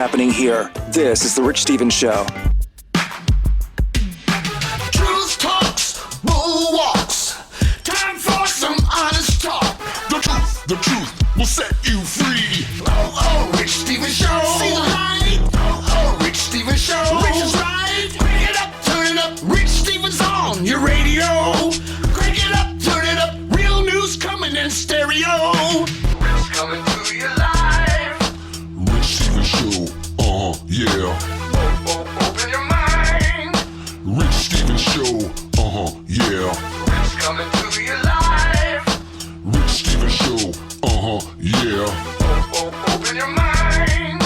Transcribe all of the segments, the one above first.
Happening here. This is The Rich Stevens Show. Truth talks, bull walks. Time for some honest talk. The truth will set you free. Rich Stevens Show. See the light. Rich Stevens Show. Rich is right. Crank it up, turn it up. Rich Stevens on your radio. Crank it up, turn it up. Real news coming in stereo. Rich coming to you live. Rich Stevens Show. Yeah. Open your mind. Rich Stevens Show. Yeah. Rich coming to you live. Rich Stevens Show. Yeah. Open your mind.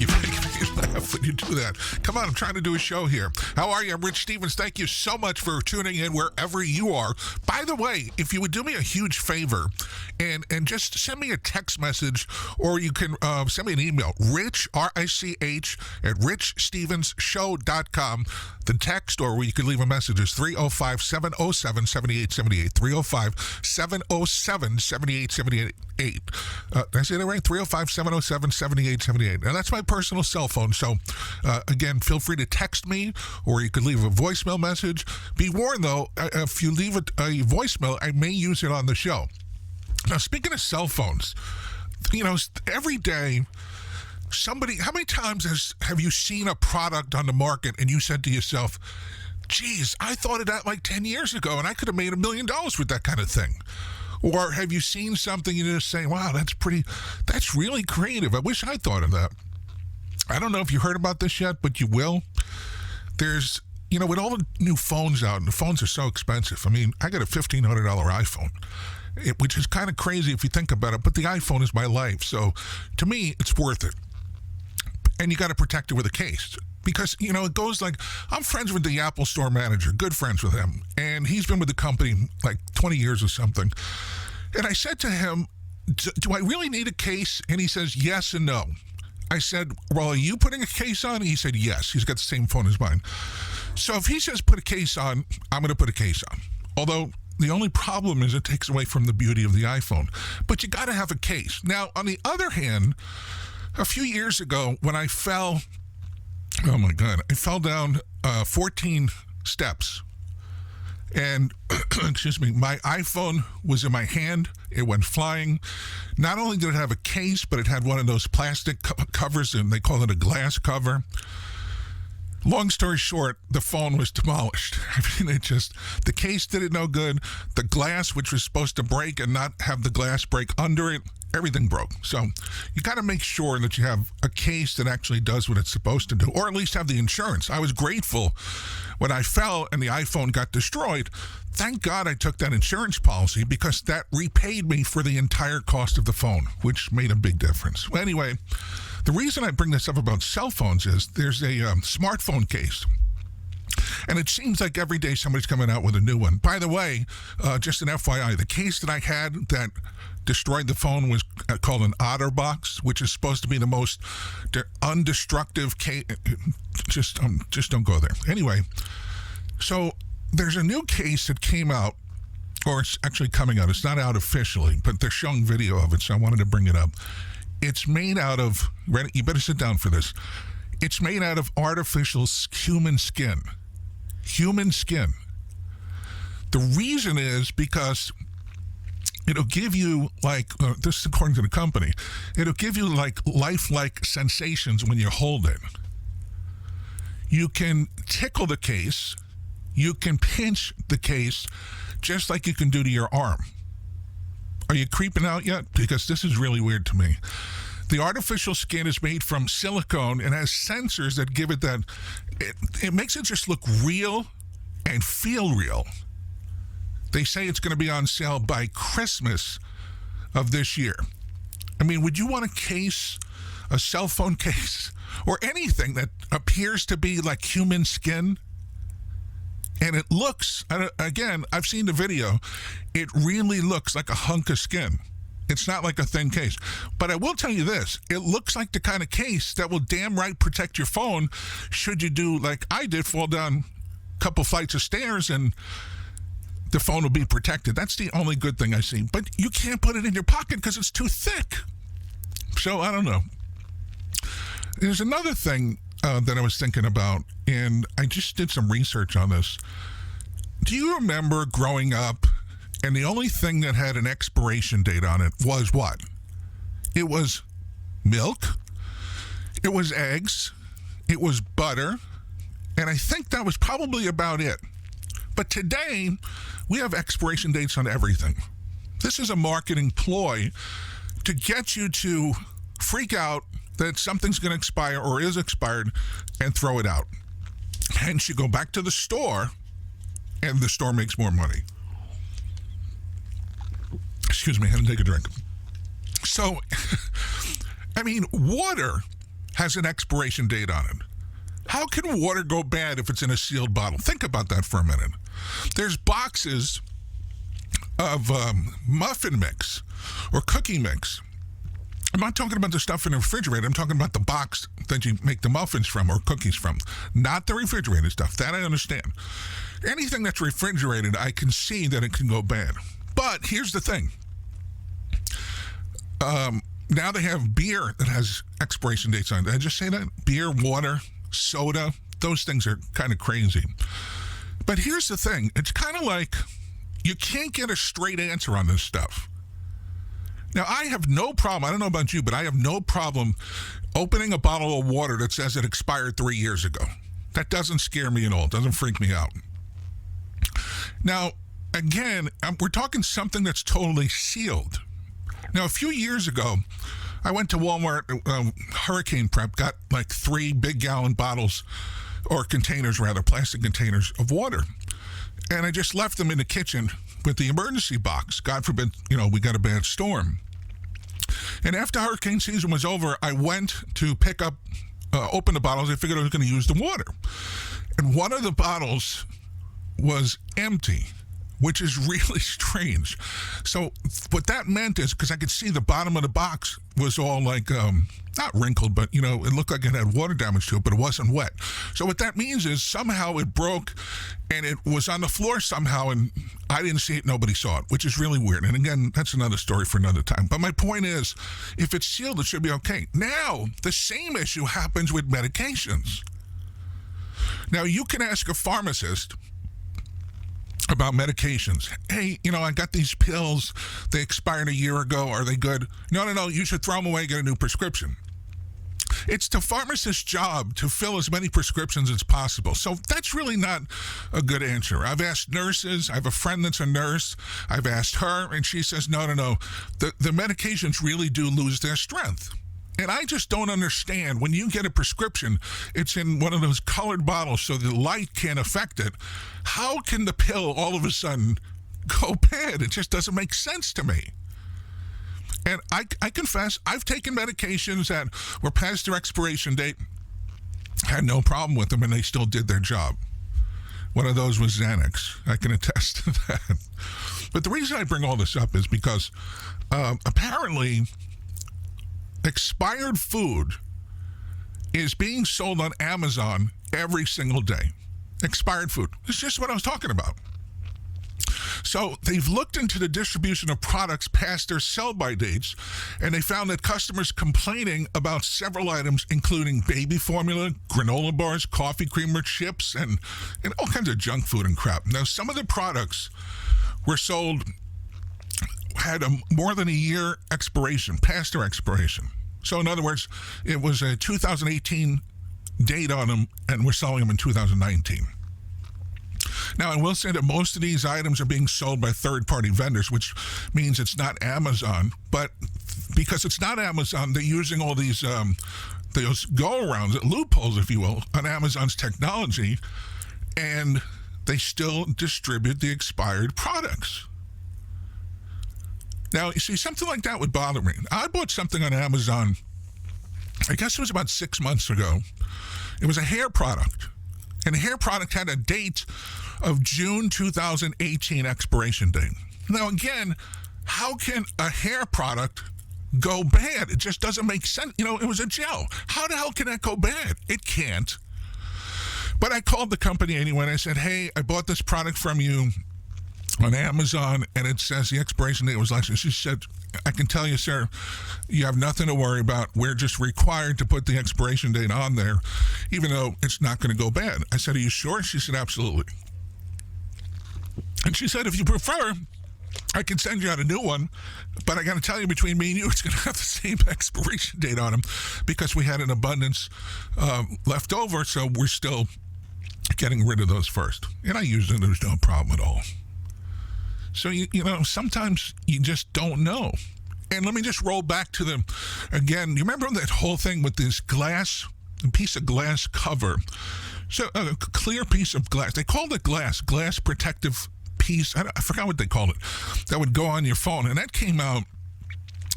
You make me laugh when you do that. Come on, I'm trying to do a show here. How are you? I'm Rich Stevens. Thank you so much for tuning in wherever you are. By the way, if you would do me a huge favor and just send me a text message, or you can send me an email, Rich, R-I-C-H, at richstevensshow.com. The text, or where you can leave a message, is 305-707-7878. 305-707-7878. Did I say that right? 305-707-7878. Now, that's my personal cell phone. So, again, feel free to text me, or you could leave a voicemail message. Be warned, though, if you leave a voicemail, I may use it on the show. Now, speaking of cell phones, you know, every day, somebody, how many times have you seen a product on the market and you said to yourself, geez, I thought of that like 10 years ago and I could have made $1 million with that kind of thing? Or have you seen something and you're just saying, wow, that's really creative. I wish I thought of that. I don't know if you heard about this yet, but you will. There's, you know, with all the new phones out, and the phones are so expensive. I mean, I got a $1,500 iPhone, which is kind of crazy if you think about it, but the iPhone is my life. So to me, it's worth it. And you got to protect it with a case. Because, you know, it goes like, I'm friends with the Apple store manager, good friends with him. And he's been with the company like 20 years or something. And I said to him, do I really need a case? And he says, yes and no. I said, well, are you putting a case on? And he said, yes. He's got the same phone as mine. So if he says put a case on, I'm going to put a case on. Although the only problem is it takes away from the beauty of the iPhone. But you got to have a case. Now, on the other hand, a few years ago when I fell, oh my God, I fell down 14 steps. And, excuse me, my iPhone was in my hand. It went flying. Not only did it have a case, but it had one of those plastic covers, and they call it a glass cover. Long story short, the phone was demolished. I mean, the case did it no good. The glass, which was supposed to break and not have the glass break under it, everything broke. So you got to make sure that you have a case that actually does what it's supposed to do, or at least have the insurance. I was grateful when I fell and the iPhone got destroyed. Thank God I took that insurance policy, because that repaid me for the entire cost of the phone, which made a big difference. Well, anyway, the reason I bring this up about cell phones is there's a smartphone case. And it seems like every day somebody's coming out with a new one. By the way, just an FYI, the case that I had that destroyed the phone was called an OtterBox, which is supposed to be the most undestructive case. Just don't go there. Anyway, so there's a new case that came out, or it's actually coming out. It's not out officially, but they're showing video of it, so I wanted to bring it up. It's made out of, you better sit down for this. It's made out of artificial human skin. Human skin. The reason is because it'll give you, like, this is according to the company, it'll give you like lifelike sensations when you hold it. You can tickle the case, you can pinch the case, just like you can do to your arm. Are you creeping out yet? Because this is really weird to me. The artificial skin is made from silicone and has sensors that give it that, it makes it just look real and feel real. They say it's going to be on sale by Christmas of this year. I mean, would you want a case, a cell phone case, or anything that appears to be like human skin? And it looks, again, I've seen the video, it really looks like a hunk of skin. It's not like a thin case. But I will tell you this, it looks like the kind of case that will damn right protect your phone should you do, like I did, fall down a couple flights of stairs and the phone will be protected. That's the only good thing I see. But you can't put it in your pocket because it's too thick. So I don't know. There's another thing that I was thinking about, and I just did some research on this. Do you remember growing up, and the only thing that had an expiration date on it was what? It was milk, it was eggs, it was butter, and I think that was probably about it. But today, we have expiration dates on everything. This is a marketing ploy to get you to freak out that something's going to expire or is expired and throw it out. Hence, you go back to the store, and the store makes more money. Excuse me, I had to take a drink. So, I mean, water has an expiration date on it. How can water go bad if it's in a sealed bottle? Think about that for a minute. There's boxes of muffin mix or cookie mix. I'm not talking about the stuff in the refrigerator. I'm talking about the box that you make the muffins from or cookies from, not the refrigerated stuff. That I understand. Anything that's refrigerated, I can see that it can go bad. But here's the thing. Now they have beer that has expiration dates on it. Did I just say that? Beer, water, soda, those things are kind of crazy. But here's the thing. It's kind of like you can't get a straight answer on this stuff. Now, I have no problem, I don't know about you, but I have no problem opening a bottle of water that says it expired 3 years ago. That doesn't scare me at all. It doesn't freak me out. Now, again, we're talking something that's totally sealed. Now, a few years ago, I went to Walmart, Hurricane Prep, got like 3 big gallon bottles, or containers rather, plastic containers of water. And I just left them in the kitchen with the emergency box. God forbid, we got a bad storm. And after hurricane season was over, I went to pick up, open the bottles. I figured I was going to use the water. And one of the bottles was empty, which is really strange. So what that meant is, because I could see the bottom of the box was all like, not wrinkled, but, it looked like it had water damage to it, but it wasn't wet. So what that means is somehow it broke and it was on the floor somehow, and I didn't see it, nobody saw it, which is really weird. And again, that's another story for another time. But my point is, if it's sealed, it should be okay. Now, the same issue happens with medications. Now, you can ask a pharmacist about medications. Hey, I got these pills. They expired a year ago. Are they good? No. You should throw them away and get a new prescription. It's the pharmacist's job to fill as many prescriptions as possible. So that's really not a good answer. I've asked nurses. I have a friend that's a nurse. I've asked her, and she says, no. The medications really do lose their strength. And I just don't understand. When you get a prescription, it's in one of those colored bottles so the light can't affect it. How can the pill all of a sudden go bad? It just doesn't make sense to me. And I confess, I've taken medications that were past their expiration date, had no problem with them, and they still did their job. One of those was Xanax. I can attest to that. But the reason I bring all this up is because apparently expired food is being sold on Amazon every single day. Expired food. It's just what I was talking about. So they've looked into the distribution of products past their sell-by dates, and they found that customers complaining about several items, including baby formula, granola bars, coffee creamer, chips, and all kinds of junk food and crap. Now, some of the products were sold, had more than a year expiration, past their expiration. So in other words, it was a 2018 date on them, and we're selling them in 2019. Now, I will say that most of these items are being sold by third-party vendors, which means it's not Amazon. But because it's not Amazon, they're using all these those go-arounds, loopholes, if you will, on Amazon's technology, and they still distribute the expired products. Now, you see, something like that would bother me. I bought something on Amazon, I guess it was about 6 months ago. It was a hair product. And the hair product had a date of June 2018 expiration date. Now, again, how can a hair product go bad? It just doesn't make sense. It was a gel. How the hell can that go bad? It can't. But I called the company anyway, and I said, hey, I bought this product from you. on Amazon, and it says the expiration date was last year. She said, I can tell you, sir, you have nothing to worry about. We're just required to put the expiration date on there, even though it's not going to go bad. I said, are you sure? She said, absolutely. And she said, if you prefer, I can send you out a new one, but I got to tell you, between me and you, it's going to have the same expiration date on them because we had an abundance left over, so we're still getting rid of those first. And I use them. There's no problem at all. So, you know, sometimes you just don't know. And let me just roll back to them again. You remember that whole thing with this piece of glass cover? So a clear piece of glass. They called it glass protective piece. I forgot what they called it. That would go on your phone. And that came out,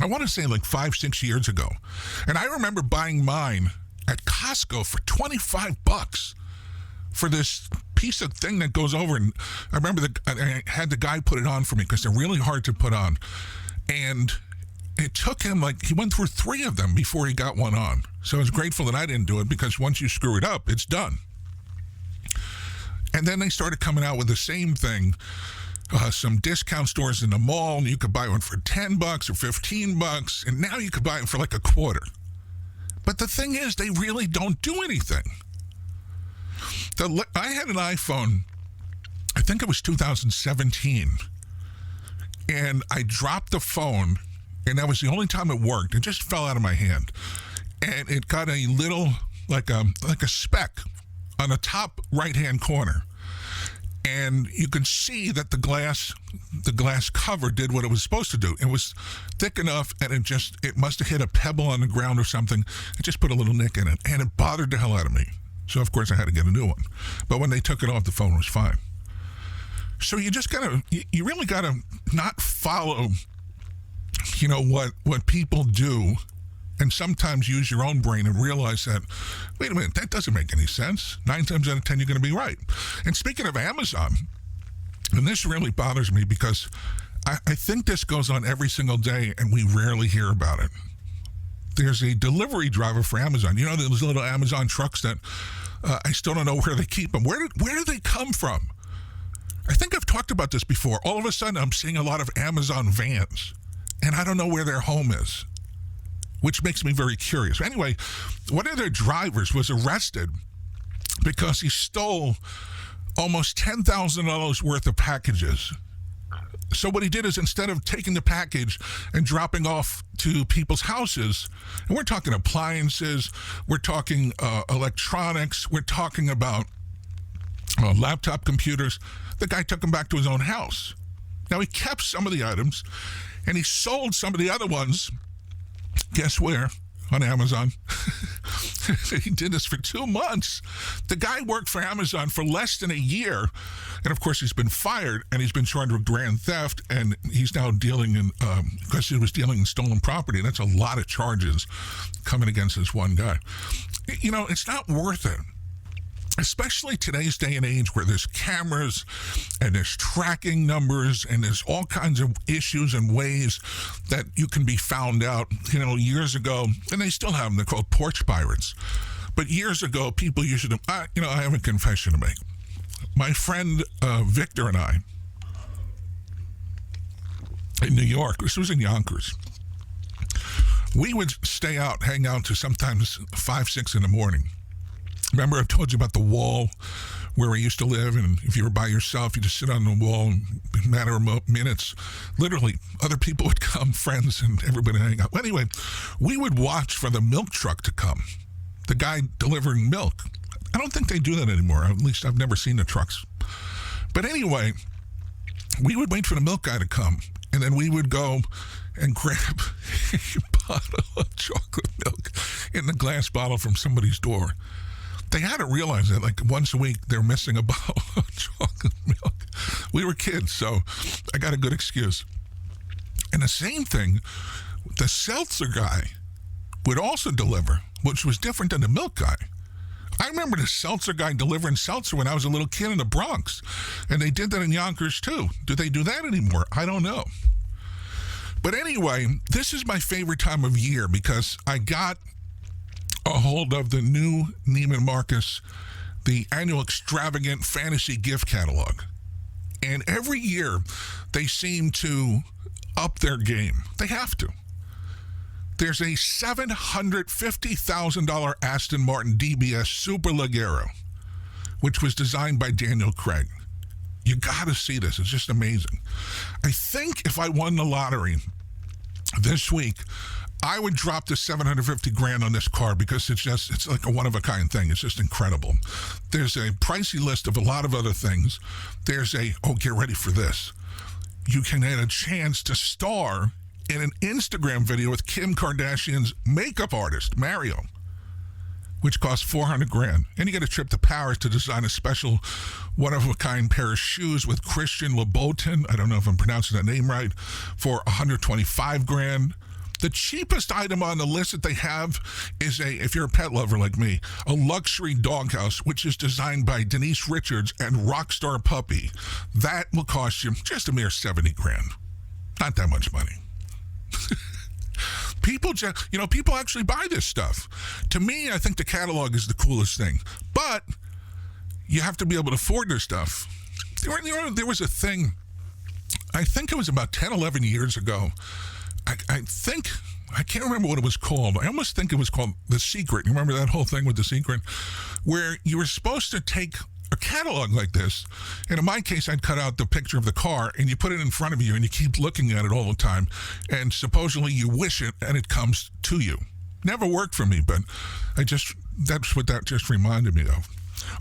I want to say like 5-6 years ago. And I remember buying mine at Costco for $25 for this piece of thing that goes over. And I remember I had the guy put it on for me because they're really hard to put on. And it took him, he went through 3 of them before he got one on. So I was grateful that I didn't do it, because once you screw it up, it's done. And then they started coming out with the same thing. Some discount stores in the mall, and you could buy one for $10 or $15, and now you could buy it for like a quarter. But the thing is, they really don't do anything. I had an iPhone, I think it was 2017, and I dropped the phone, and that was the only time it worked. It just fell out of my hand, and it got a little, like a speck on the top right-hand corner, and you could see that the glass cover did what it was supposed to do. It was thick enough, and it must have hit a pebble on the ground or something. It just put a little nick in it, and it bothered the hell out of me. So, of course, I had to get a new one. But when they took it off, the phone was fine. So you just you really gotta not follow, you know, what people do, and sometimes use your own brain and realize that, wait a minute, that doesn't make any sense. 9 times out of 10, you're going to be right. And speaking of Amazon, and this really bothers me because I think this goes on every single day and we rarely hear about it. There's a delivery driver for Amazon. You know, those little Amazon trucks that I still don't know where they keep them. Where do they come from? I think I've talked about this before. All of a sudden, I'm seeing a lot of Amazon vans, and I don't know where their home is, which makes me very curious. Anyway, one of their drivers was arrested because he stole almost $10,000 worth of packages. So what he did is, instead of taking the package and dropping off to people's houses, and we're talking appliances, we're talking electronics, we're talking about laptop computers, the guy took them back to his own house. Now, he kept some of the items, and he sold some of the other ones. Guess where? On Amazon. He did this for 2 months. The guy worked for Amazon for less than a year, and of course he's been fired, and he's been charged with grand theft, and he's now dealing in, because he was dealing in stolen property. That's a lot of charges coming against this one guy. You know, it's not worth it. Especially today's day and age, where there's cameras and there's tracking numbers and there's all kinds of issues and ways that you can be found out. You know, years ago, and they still have them, they're called porch pirates. But years ago, people used to, I have a confession to make. My friend Victor and I, in New York, this was in Yonkers, we would stay out, hang out to sometimes 5, 6 in the morning. Remember, I've told you about the wall where we used to live, and if you were by yourself, you just sit on the wall, and in a matter of minutes, literally, other people would come, friends, and everybody hang out. Anyway, we would watch for the milk truck to come, the guy delivering milk. I don't think they do that anymore. At least I've never seen the trucks. But anyway, we would wait for the milk guy to come, and then we would go and grab a bottle of chocolate milk in the glass bottle from somebody's door. They had to realize that, like, once a week they're missing a bottle of chocolate milk. We were kids, so I got a good excuse. And the same thing, the seltzer guy would also deliver, which was different than the milk guy. I remember the seltzer guy delivering seltzer when I was a little kid in the Bronx, and they did that in Yonkers too. Do they do that anymore? I don't know. But anyway, this is my favorite time of year because I got a hold of the new Neiman Marcus, the annual extravagant fantasy gift catalog. And every year, they seem to up their game. They have to. There's a $750,000 Aston Martin DBS Superleggero, which was designed by Daniel Craig. You got to see this. It's just amazing. I think if I won the lottery this week, I would drop the $750,000 on this car because it's like a one-of-a-kind thing. It's just incredible. There's a pricey list of a lot of other things. There's get ready for this. You can get a chance to star in an Instagram video with Kim Kardashian's makeup artist, Mario, which costs $400,000. And you get a trip to Paris to design a special one-of-a-kind pair of shoes with Christian Louboutin, I don't know if I'm pronouncing that name right, for $125,000. The cheapest item on the list that they have is if you're a pet lover like me, a luxury doghouse, which is designed by Denise Richards and Rockstar Puppy. That will cost you just a mere $70,000. Not that much money. People actually buy this stuff. To me, I think the catalog is the coolest thing. But you have to be able to afford their stuff. There was a thing, I think it was about 10, 11 years ago. I can't remember what it was called. I almost think it was called The Secret. You remember that whole thing with The Secret? Where you were supposed to take a catalog like this, and in my case, I'd cut out the picture of the car, and you put it in front of you, and you keep looking at it all the time, and supposedly you wish it, and it comes to you. Never worked for me, but that's what that just reminded me of.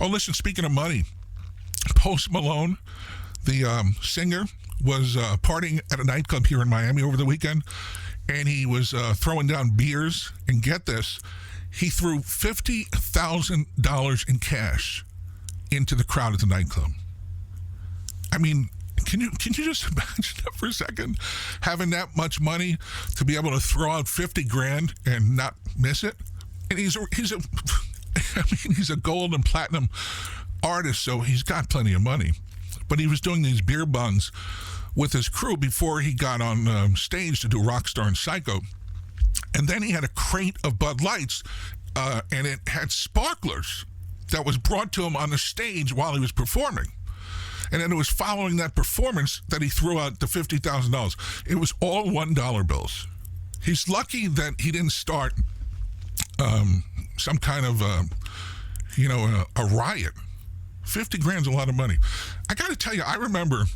Oh, listen, speaking of money, Post Malone, the singer, was partying at a nightclub here in Miami over the weekend, and he was throwing down beers, and get this, he threw $50,000 in cash into the crowd at the nightclub. I mean, can you just imagine that for a second? Having that much money to be able to throw out $50,000 and not miss it? And he's a gold and platinum artist, so he's got plenty of money. But he was doing these beer bungs with his crew before he got on stage to do Rockstar and Psycho. And then he had a crate of Bud Lights, and it had sparklers that was brought to him on the stage while he was performing. And then it was following that performance that he threw out the $50,000. It was all $1 bills. He's lucky that he didn't start some kind of, a riot. $50,000's a lot of money. I got to tell you, I remember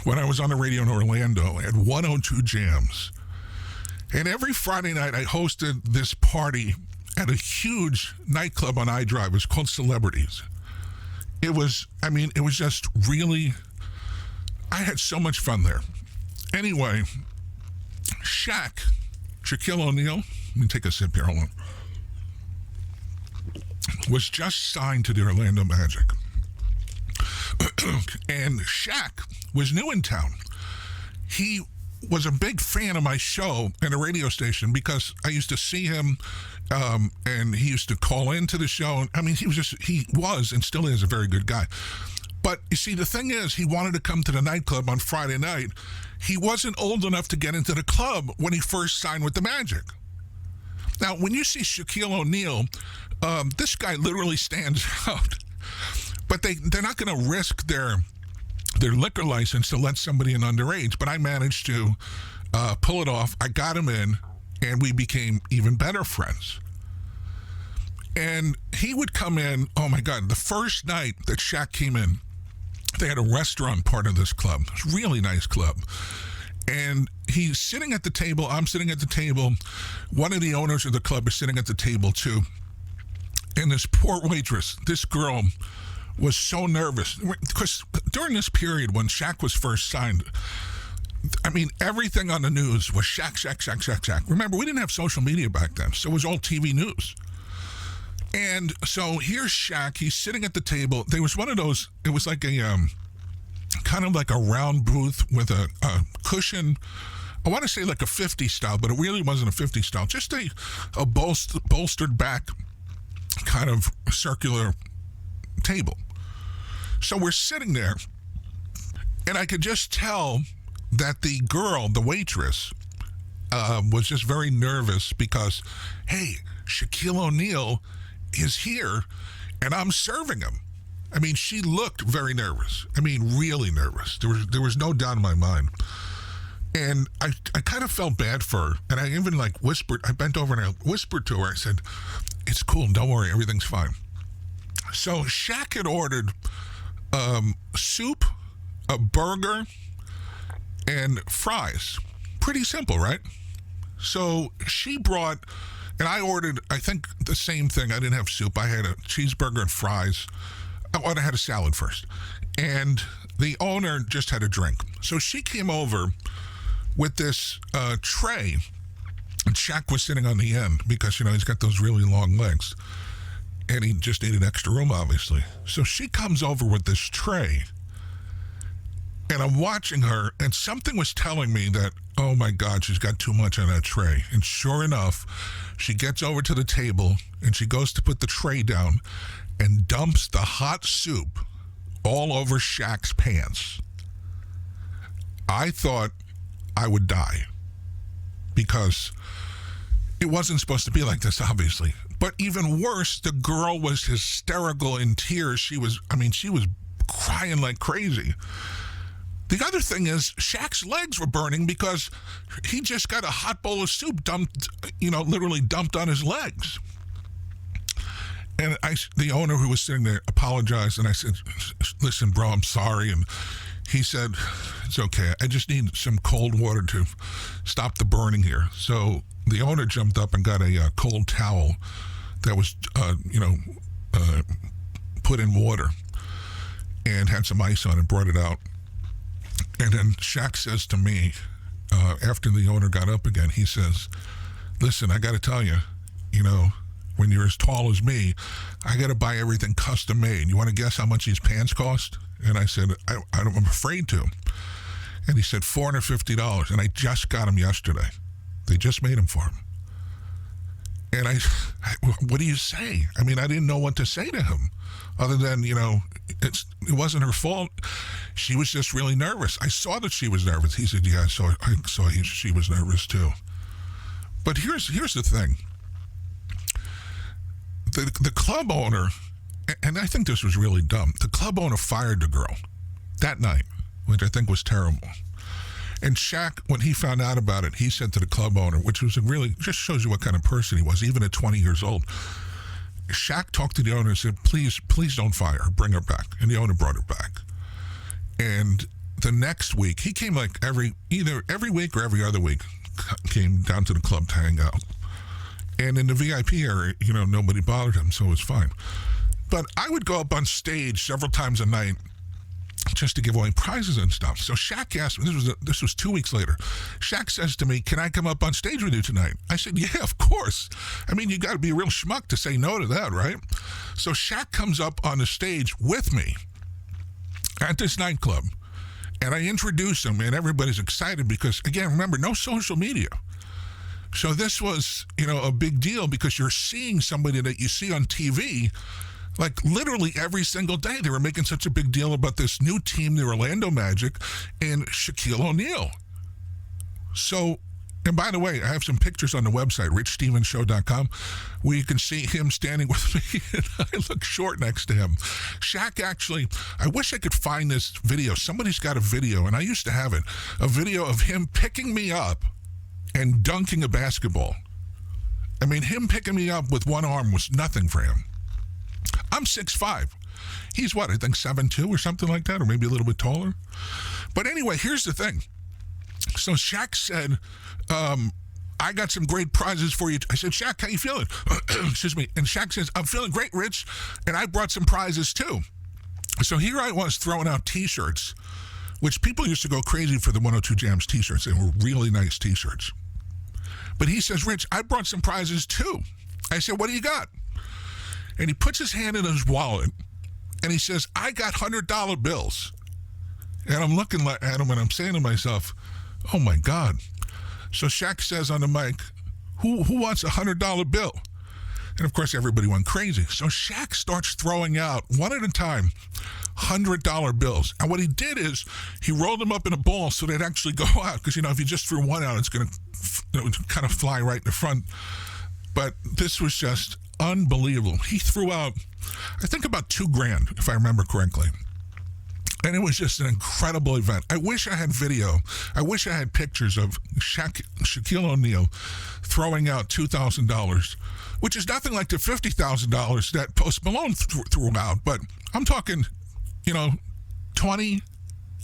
when I was on the radio in Orlando at 102 Jams. And every Friday night, I hosted this party at a huge nightclub on iDrive. It was called Celebrities. It was just really, I had so much fun there. Anyway, Shaquille O'Neal, let me take a sip here, hold on, was just signed to the Orlando Magic. And Shaq was new in town. He was a big fan of my show and the radio station because I used to see him, and he used to call into the show. I mean, he was and still is a very good guy. But you see, the thing is, he wanted to come to the nightclub on Friday night. He wasn't old enough to get into the club when he first signed with the Magic. Now, when you see Shaquille O'Neal, this guy literally stands out. But they're not going to risk their liquor license to let somebody in underage. But I managed to pull it off. I got him in, and we became even better friends. And he would come in, oh my God, the first night that Shaq came in, they had a restaurant part of this club. It was a really nice club. And he's sitting at the table, I'm sitting at the table. One of the owners of the club is sitting at the table too. And this poor waitress, this girl, was so nervous. Because during this period when Shaq was first signed, I mean, everything on the news was Shaq. Remember, we didn't have social media back then, so it was all TV news. And so here's Shaq. He's sitting at the table. There was one of those, it was like a, kind of like a round booth with a cushion. I want to say like a 50s style, but it really wasn't a 50s style. Just a bolstered back kind of circular table. So we're sitting there, and I could just tell that the girl, the waitress, was just very nervous because, hey, Shaquille O'Neal is here, and I'm serving him. I mean, she looked very nervous. I mean, really nervous. There was no doubt in my mind. And I kind of felt bad for her. And I even whispered, I bent over and I whispered to her. I said, it's cool. Don't worry. Everything's fine. So Shaq had ordered soup, a burger, and fries. Pretty simple, right? So she brought, and I ordered, I think, the same thing. I didn't have soup. I had a cheeseburger and fries. I had a salad first. And the owner just had a drink. So she came over with this tray, and Shaq was sitting on the end because, he's got those really long legs. And he just needed extra room, obviously. So she comes over with this tray. And I'm watching her, and something was telling me that, oh my God, she's got too much on that tray. And sure enough, she gets over to the table, and she goes to put the tray down and dumps the hot soup all over Shaq's pants. I thought I would die because it wasn't supposed to be like this, obviously. But even worse, the girl was hysterical in tears. She was crying like crazy. The other thing is Shaq's legs were burning because he just got a hot bowl of soup dumped, literally dumped on his legs. And the owner who was sitting there apologized, and I said, listen, bro, I'm sorry. And he said, it's okay. I just need some cold water to stop the burning here. So the owner jumped up and got a cold towel that was, put in water and had some ice on it, brought it out. And then Shaq says to me, after the owner got up again, he says, listen, I got to tell you, when you're as tall as me, I got to buy everything custom made. You want to guess how much these pants cost? And I said, I'm afraid to. And he said, $450. And I just got them yesterday. They just made them for him. And I what do you say? I mean, I didn't know what to say to him other than, it wasn't her fault. She was just really nervous. I saw that she was nervous. He said, yeah, I saw she was nervous too. But here's the thing. The club owner, and I think this was really dumb, the club owner fired the girl that night, which I think was terrible. And Shaq, when he found out about it, he said to the club owner, which was just shows you what kind of person he was, even at 20 years old. Shaq talked to the owner and said, please don't fire her, bring her back. And the owner brought her back. And the next week, he came either every week or every other week, came down to the club to hang out. And in the VIP area, nobody bothered him, so it was fine. But I would go up on stage several times a night just to give away prizes and stuff. So Shaq asked me, this was 2 weeks later. Shaq says to me, can I come up on stage with you tonight? I said, yeah, of course. I mean, you got to be a real schmuck to say no to that, right? So Shaq comes up on the stage with me at this nightclub, and I introduce him, and everybody's excited because, again, remember, no social media. So this was, a big deal because you're seeing somebody that you see on TV, like literally every single day. They were making such a big deal about this new team, the Orlando Magic, and Shaquille O'Neal. So, and by the way, I have some pictures on the website, richstevenshow.com, where you can see him standing with me, and I look short next to him. Shaq actually, I wish I could find this video. Somebody's got a video, and I used to have it, a video of him picking me up and dunking a basketball. I mean, him picking me up with one arm was nothing for him. I'm 6'5". He's what, I think 7'2" or something like that, or maybe a little bit taller. But anyway, here's the thing. So Shaq said, I got some great prizes for you. I said, Shaq, how you feeling? Excuse me. And Shaq says, I'm feeling great, Rich, and I brought some prizes too. So here I was throwing out T-shirts, which people used to go crazy for the 102 Jams T-shirts. They were really nice T-shirts. But he says, Rich, I brought some prizes too. I said, what do you got? And he puts his hand in his wallet, and he says, I got $100 bills. And I'm looking at him, and I'm saying to myself, oh, my God. So Shaq says on the mic, who wants a $100 bill? And, of course, everybody went crazy. So Shaq starts throwing out, one at a time, $100 bills. And what he did is he rolled them up in a ball so they'd actually go out. Because, if you just threw one out, it's going to kind of fly right in the front. But this was just unbelievable. He threw out I think about $2,000, if I remember correctly. And it was just an incredible event. I wish I had video. I wish I had pictures of Shaquille O'Neal throwing out $2,000, which is nothing like the $50,000 that Post Malone threw out. But I'm talking, $20,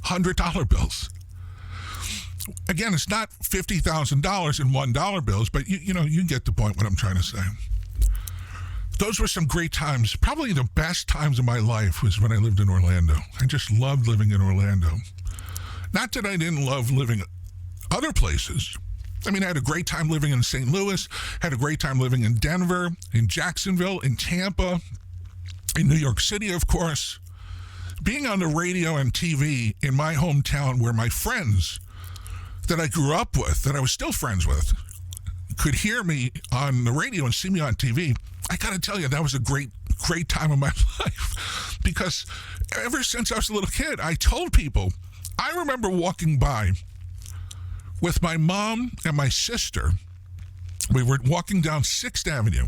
$100 bills. Again, it's not $50,000 in $1 bills, but you get the point what I'm trying to say. Those were some great times. Probably the best times of my life was when I lived in Orlando. I just loved living in Orlando. Not that I didn't love living other places. I mean, I had a great time living in St. Louis, had a great time living in Denver, in Jacksonville, in Tampa, in New York City, of course. Being on the radio and TV in my hometown where my friends that I grew up with, that I was still friends with, could hear me on the radio and see me on TV, I got to tell you, that was a great time of my life. Because ever since I was a little kid, I told people, I remember walking by with my mom and my sister. We were walking down 6th Avenue.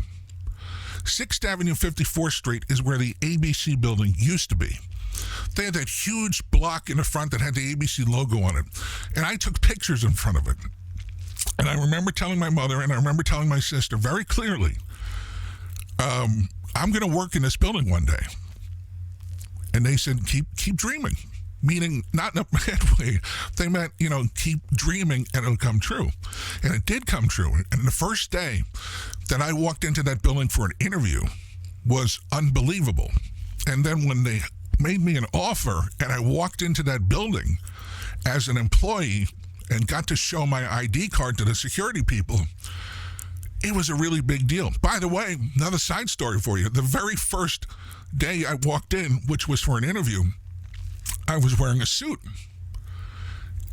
6th Avenue, 54th Street is where the ABC building used to be. They had that huge block in the front that had the ABC logo on it. And I took pictures in front of it. And I remember telling my mother and I remember telling my sister very clearly, I'm going to work in this building one day. And they said, keep dreaming. Meaning, not in a bad way. They meant, keep dreaming and it'll come true. And it did come true. And the first day that I walked into that building for an interview was unbelievable. And then when they made me an offer and I walked into that building as an employee and got to show my ID card to the security people, it was a really big deal. By the way, another side story for you. The very first day I walked in, which was for an interview, I was wearing a suit.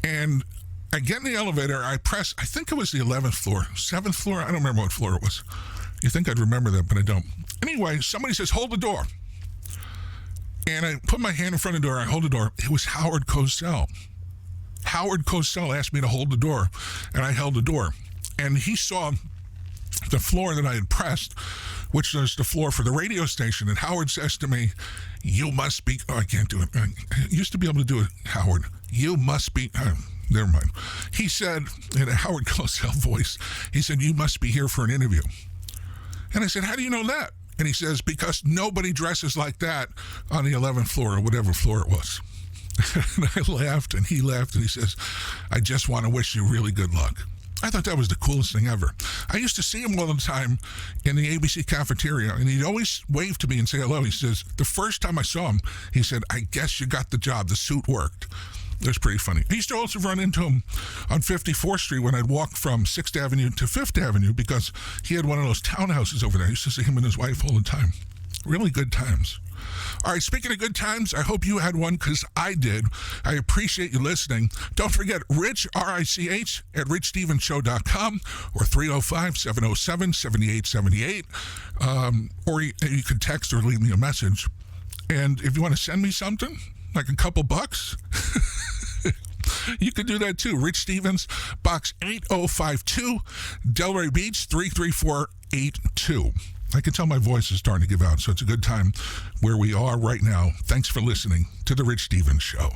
And I get in the elevator, I think it was the 11th floor, 7th floor, I don't remember what floor it was. You think I'd remember that, but I don't. Anyway, somebody says, hold the door. And I put my hand in front of the door, I hold the door. It was Howard Cosell. Howard Cosell asked me to hold the door, and I held the door. And he saw the floor that I had pressed, which was the floor for the radio station. And Howard says to me, you must be, I can't do it. I used to be able to do it, Howard. You must be, never mind. He said, in a Howard Cosell voice, he said, you must be here for an interview. And I said, how do you know that? And he says, because nobody dresses like that on the 11th floor or whatever floor it was. And I laughed and he laughed and he says, I just want to wish you really good luck. I thought that was the coolest thing ever. I used to see him all the time in the ABC cafeteria, and he'd always wave to me and say hello. He says, the first time I saw him, he said, I guess you got the job. The suit worked. It was pretty funny. I used to also run into him on 54th Street when I'd walk from 6th Avenue to 5th Avenue because he had one of those townhouses over there. I used to see him and his wife all the time. Really good times. All right, speaking of good times, I hope you had one because I did. I appreciate you listening. Don't forget Rich, R-I-C-H, at richstevenshow.com or 305-707-7878. Or you can text or leave me a message. And if you want to send me something, like a couple bucks, you can do that too. Rich Stevens, Box 8052, Delray Beach, 33482. I can tell my voice is starting to give out, so it's a good time where we are right now. Thanks for listening to The Rich Stevens Show.